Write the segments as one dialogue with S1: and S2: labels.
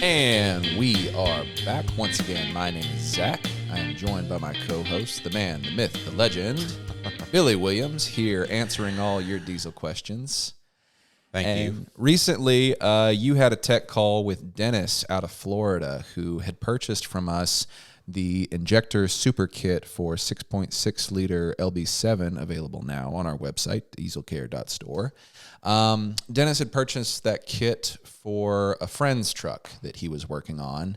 S1: And we are back once again. My name is Zach. I am joined by my co-host, the man, the myth, the legend, Billy Williams, here answering all your diesel questions.
S2: Thank you.
S1: Recently, you had a tech call with Dennis out of Florida, who had purchased from us the Injector Super Kit for 6.6-liter LB7, available now on our website, dieselcare.store. Dennis had purchased that kit for a friend's truck that he was working on,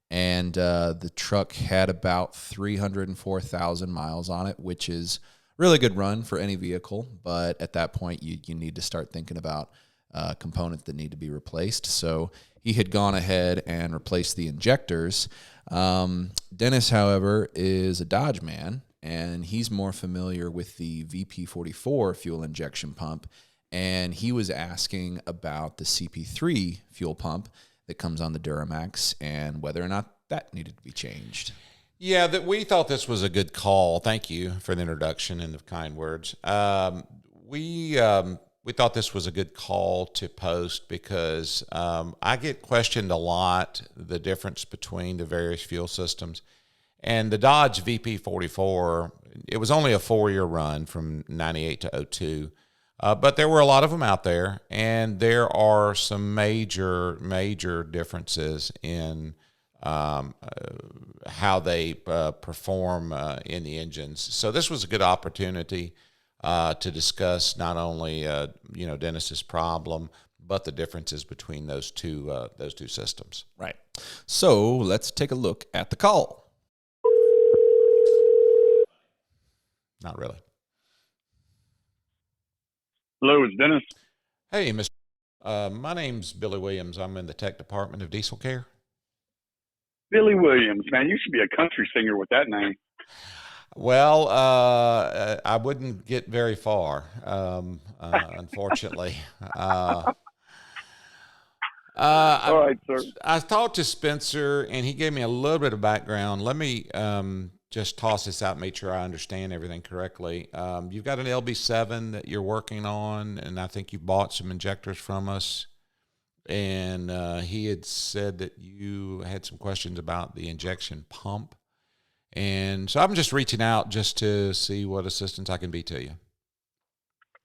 S1: and the truck had about 304,000 miles on it, which is really good run for any vehicle, but at that point you need to start thinking about components that need to be replaced. So he had gone ahead and replaced the injectors. Dennis, however, is a Dodge man, and he's more familiar with the VP44 fuel injection pump, and he was asking about the CP3 fuel pump that comes on the Duramax and whether or not that needed to be changed.
S2: Yeah, that we thought this was a good call. Thank you for the introduction and the kind words. We thought this was a good call to post because I get questioned a lot the difference between the various fuel systems. And the Dodge VP44, it was only a 4-year run from 98 to 02. But there were a lot of them out there, and there are some major differences in how they perform in the engines. So this was a good opportunity to discuss not only Dennis's problem, but the differences between those two systems.
S1: Right. So let's take a look at the call.
S2: Not really.
S3: Hello, it's Dennis.
S2: Hey, Mr. My name's Billy Williams. I'm in the tech department of Diesel Care.
S3: Billy Williams, man, you should be a country singer with that name.
S2: Well, I wouldn't get very far, unfortunately.
S3: All right, sir.
S2: I talked to Spencer, and he gave me a little bit of background. Let me just toss this out and make sure I understand everything correctly. You've got an LB7 that you're working on, and I think you bought some injectors from us. And he had said that you had some questions about the injection pump. And so I'm just reaching out just to see what assistance I can be to you.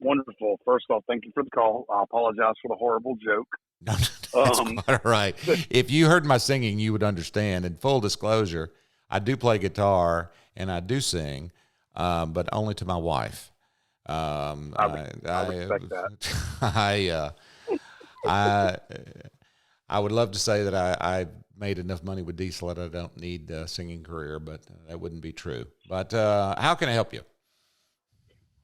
S3: Wonderful. First off, thank you for the call. I apologize for the horrible joke.
S2: No, that's quite all right. If you heard my singing, you would understand. And full disclosure, I do play guitar and I do sing, but only to my wife.
S3: I respect that.
S2: I would love to say that I made enough money with diesel that I don't need a singing career, but that wouldn't be true. But how can I help you?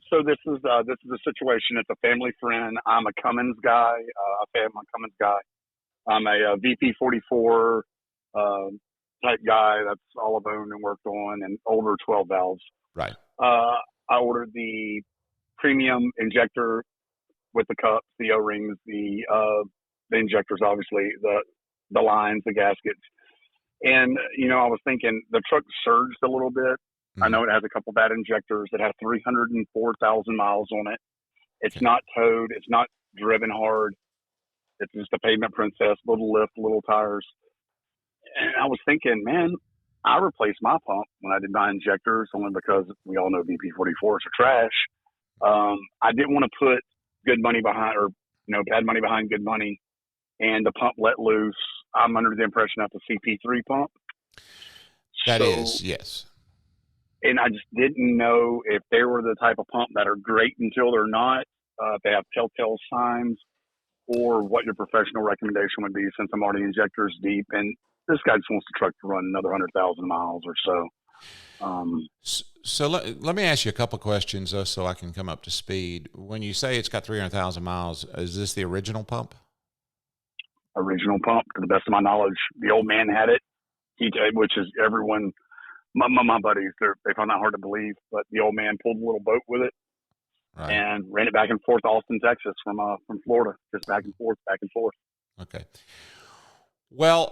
S3: So this is a situation. It's a family friend. I'm a Cummins guy. I'm a VP44 type guy. That's all I've owned and worked on, and older 12 valves.
S2: Right.
S3: I ordered the premium injector with the cups, the O-rings, the injectors, obviously, the lines, the gaskets. And, I was thinking the truck surged a little bit. Mm-hmm. I know it has a couple bad injectors. It has 304,000 miles on it. It's not towed. It's not driven hard. It's just a pavement princess, little lift, little tires. And I was thinking, man, I replaced my pump when I did my injectors, only because we all know VP44s are trash. I didn't want to put good money behind, or bad money behind good money, and the pump let loose. I'm under the impression that's a CP3 pump.
S2: That is, yes.
S3: And I just didn't know if they were the type of pump that are great until they're not, if they have telltale signs, or what your professional recommendation would be, since I'm already injectors deep, and this guy just wants the truck to run another 100,000 miles or so.
S2: So let me ask you a couple of questions, so I can come up to speed. When you say it's got 300,000 miles, is this the original pump?
S3: Original pump, to the best of my knowledge. The old man had it, which is everyone, my buddies, they find that hard to believe, but the old man pulled a little boat with it. Right. And ran it back and forth to Austin, Texas from Florida, just back and forth.
S2: Okay. Well,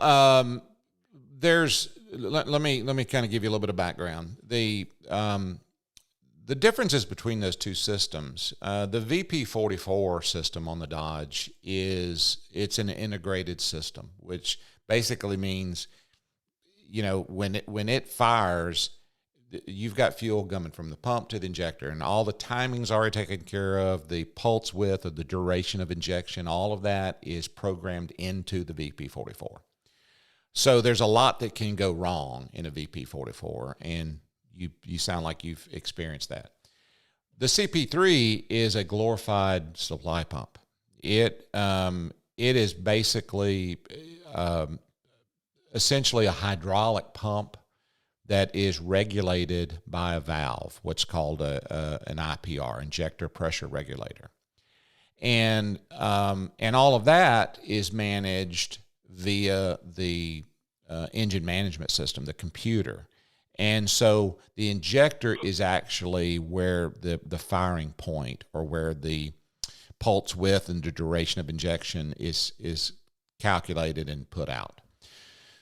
S2: let me kind of give you a little bit of background. The differences between those two systems, the VP44 system on the Dodge it's an integrated system, which basically means, when it fires, you've got fuel coming from the pump to the injector, and all the timing's already taken care of. The pulse width or the duration of injection, all of that is programmed into the VP44. So there's a lot that can go wrong in a VP44, and you sound like you've experienced that. The CP3 is a glorified supply pump. It is basically essentially a hydraulic pump that is regulated by a valve, what's called an IPR, injector pressure regulator, and all of that is managed via the engine management system, the computer. And so the injector is actually where the firing point, or where the pulse width and the duration of injection is calculated and put out.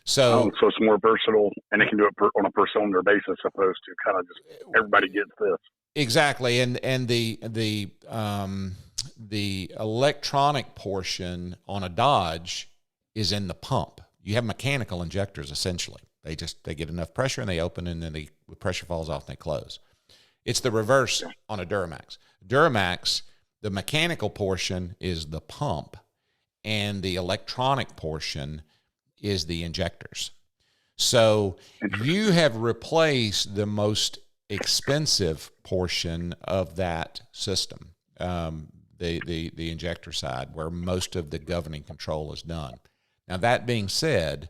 S2: So
S3: it's more versatile, and it can do it on a per cylinder basis, opposed to kind of just everybody gets this.
S2: Exactly, and the electronic portion on a Dodge is in the pump. You have mechanical injectors essentially. They get enough pressure and they open, and then the pressure falls off and they close. It's the reverse on a Duramax. Duramax, the mechanical portion is the pump, and the electronic portion is the injectors. So you have replaced the most expensive portion of that system, the injector side, where most of the governing control is done. Now, that being said,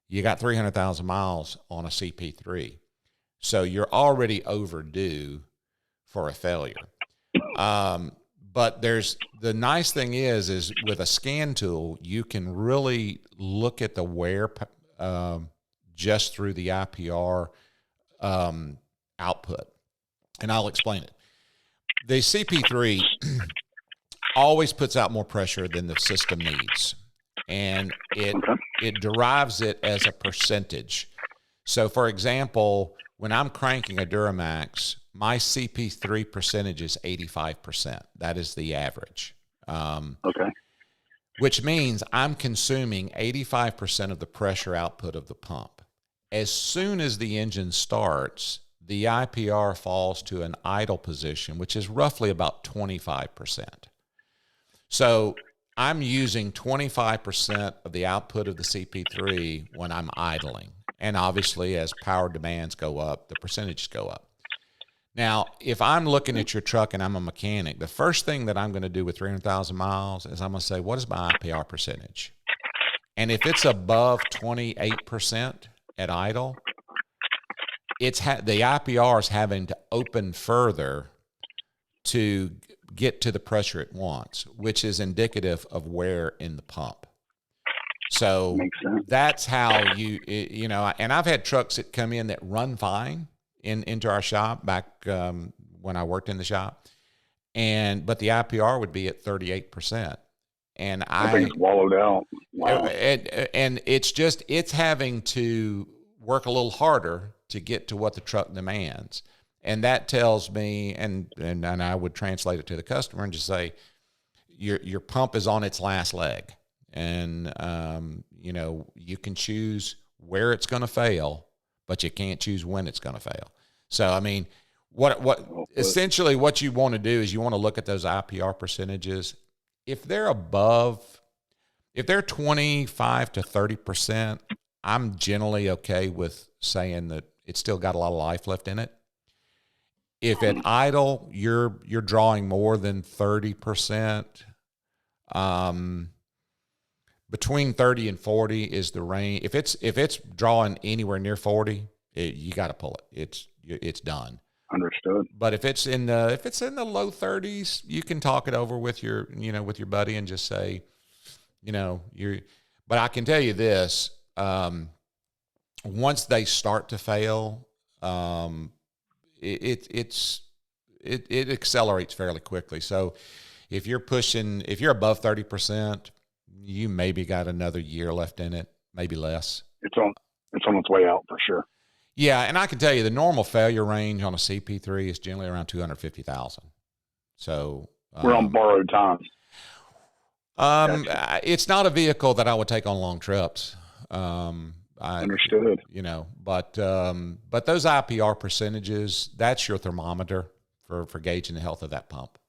S2: you got 300,000 miles on a CP3, so you're already overdue for a failure. But the nice thing is with a scan tool, you can really look at the wear just through the IPR output, and I'll explain it. The CP3 always puts out more pressure than the system needs, and it derives it as a percentage. So, for example, when I'm cranking a Duramax, my CP3 percentage is 85%. That is the average. Which means I'm consuming 85% of the pressure output of the pump. As soon as the engine starts, the IPR falls to an idle position, which is roughly about 25%. So I'm using 25% of the output of the CP3 when I'm idling. And obviously, as power demands go up, the percentages go up. Now, if I'm looking at your truck and I'm a mechanic, the first thing that I'm going to do with 300,000 miles is I'm going to say, what is my IPR percentage? And if it's above 28% at idle, the IPR is having to open further to get to the pressure it wants, which is indicative of wear in the pump. So that's how and I've had trucks that come in that run fine into our shop back when I worked in the shop, but the IPR would be at 38%, and I think it's wallowed out. Wow. And it's having to work a little harder to get to what the truck demands, and that tells me, and I would translate it to the customer and just say, your pump is on its last leg, and you can choose where it's going to fail, but you can't choose when it's going to fail. So, I mean, essentially what you want to do is you want to look at those IPR percentages. If they're 25 to 30%, I'm generally okay with saying that it's still got a lot of life left in it. If at idle you're drawing more than 30%, between 30 and 40 is the range. If it's drawing anywhere near 40, you got to pull it. It's done.
S3: Understood.
S2: But if it's in the low 30s, you can talk it over with your buddy and just say, But I can tell you this: once they start to fail, it accelerates fairly quickly. So if you're above 30%, you maybe got another year left in it, maybe less.
S3: It's on its way out for sure.
S2: Yeah, and I can tell you the normal failure range on a CP3 is generally around 250,000. So
S3: we're on borrowed time.
S2: It's not a vehicle that I would take on long trips.
S3: Understood.
S2: But those IPR percentages, that's your thermometer for gauging the health of that pump.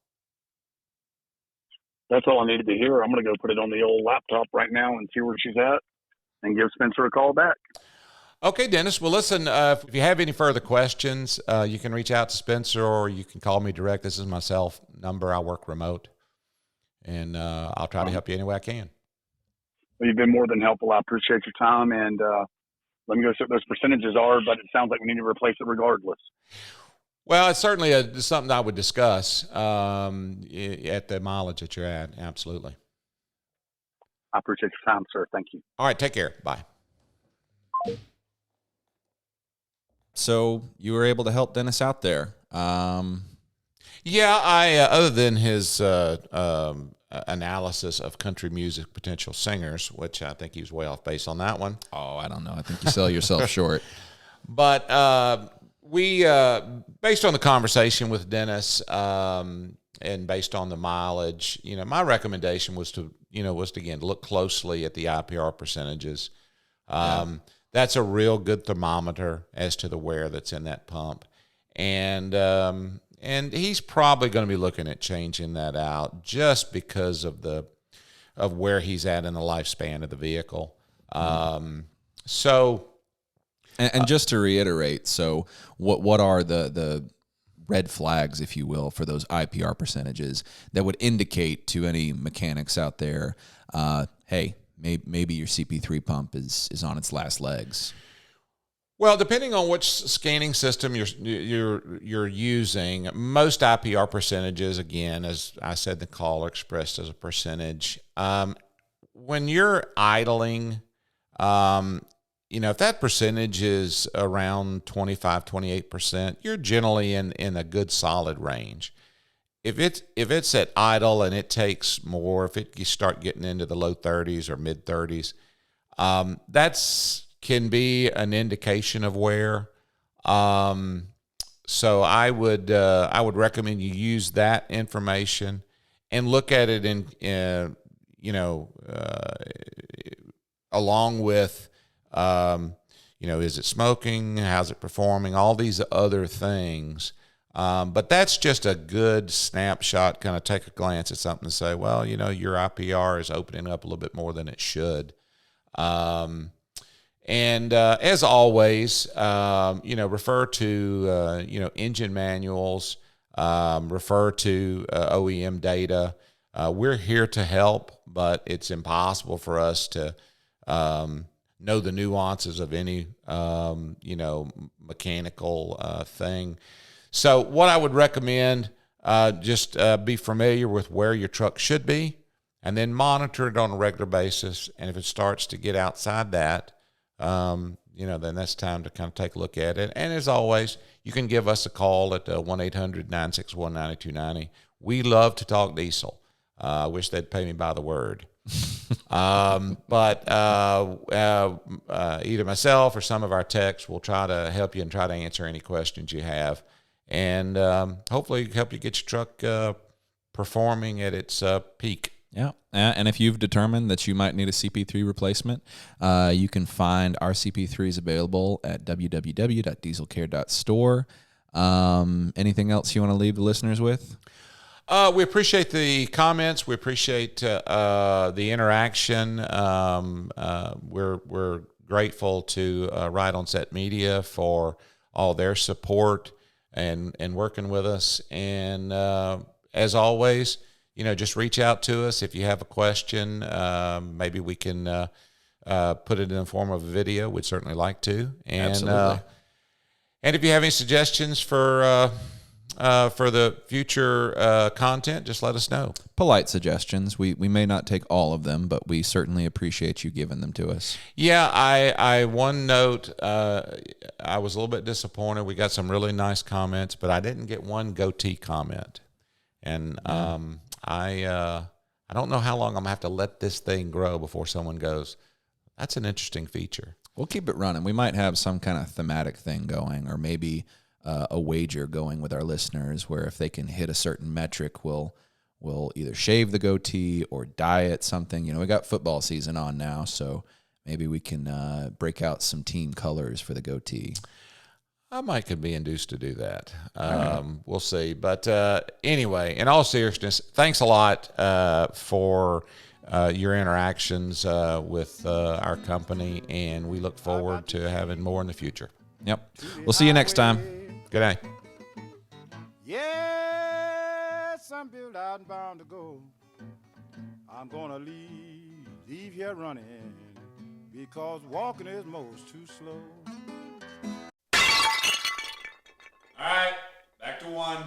S3: That's all I need to hear. I'm going to go put it on the old laptop right now and see where she's at and give Spencer a call back.
S2: Okay, Dennis. Well, listen, if you have any further questions, you can reach out to Spencer or you can call me direct. This is my cell number. I work remote, and I'll try to help you any way I can.
S3: Well, you've been more than helpful. I appreciate your time, and let me go see what those percentages are, but it sounds like we need to replace it regardless.
S2: Well, it's certainly something I would discuss at the mileage that you're at. Absolutely.
S3: I appreciate your time, sir. Thank you.
S2: All right, take care. Bye.
S1: So you were able to help Dennis out there.
S2: Yeah, I other than his analysis of country music potential singers, which I think he was way off base on that one.
S1: Oh, I don't know. I think you sell yourself short.
S2: But we, based on the conversation with Dennis and based on the mileage, my recommendation was to again look closely at the IPR percentages. That's a real good thermometer as to the wear that's in that pump. And he's probably going to be looking at changing that out just because of where he's at in the lifespan of the vehicle. And
S1: just to reiterate, so what are the red flags, if you will, for those IPR percentages that would indicate to any mechanics out there, hey, maybe your CP3 pump is on its last legs?
S2: Well, depending on which scanning system you're using, most IPR percentages, again, as I said, the call are expressed as a percentage. When you're idling, if that percentage is around 25, 28%, you're generally in a good solid range. If it's at idle and it takes more, you start getting into the low 30s or mid 30s, that's can be an indication of wear. So I would recommend you use that information and look at it along with is it smoking? How's it performing? All these other things. But that's just a good snapshot, kind of take a glance at something and say, well, your IPR is opening up a little bit more than it should. And as always, refer to, engine manuals, refer to OEM data. We're here to help, but it's impossible for us to know the nuances of any, mechanical thing. So what I would recommend, just be familiar with where your truck should be and then monitor it on a regular basis. And if it starts to get outside that, then that's time to kind of take a look at it. And as always, you can give us a call at 1-800-961-9290. We love to talk diesel. I wish they'd pay me by the word. But either myself or some of our techs will try to help you and try to answer any questions you have. And hopefully help you get your truck performing at its peak.
S1: Yeah, and if you've determined that you might need a CP3 replacement, you can find our CP3s available at www.dieselcare.store. Anything else you want to leave the listeners with?
S2: We appreciate the comments. We appreciate the interaction. We're grateful to Ride on Set Media for all their support and working with us. And as always, just reach out to us if you have a question. Maybe we can put it in the form of a video. We'd certainly like to. And,
S1: absolutely.
S2: And if you have any suggestions for the future content, just let us know.
S1: Polite suggestions. We may not take all of them, but we certainly appreciate you giving them to us.
S2: Yeah, I one note, I was a little bit disappointed. We got some really nice comments, but I didn't get one goatee comment. And I don't know how long I'm going to have to let this thing grow before someone goes, that's an interesting feature.
S1: We'll keep it running. We might have some kind of thematic thing going, or maybe a wager going with our listeners where if they can hit a certain metric, we'll either shave the goatee or dye it something. We got football season on now, so maybe we can break out some team colors for the goatee.
S2: I might could be induced to do that. We'll see. But anyway, in all seriousness, thanks a lot for your interactions with our company, and we look forward to having more in the future.
S1: Yep. We'll see you next time.
S2: Good night.
S4: Yes, I'm built out and bound to go. I'm gonna leave here running because walking is most too slow.
S2: All right, back to one.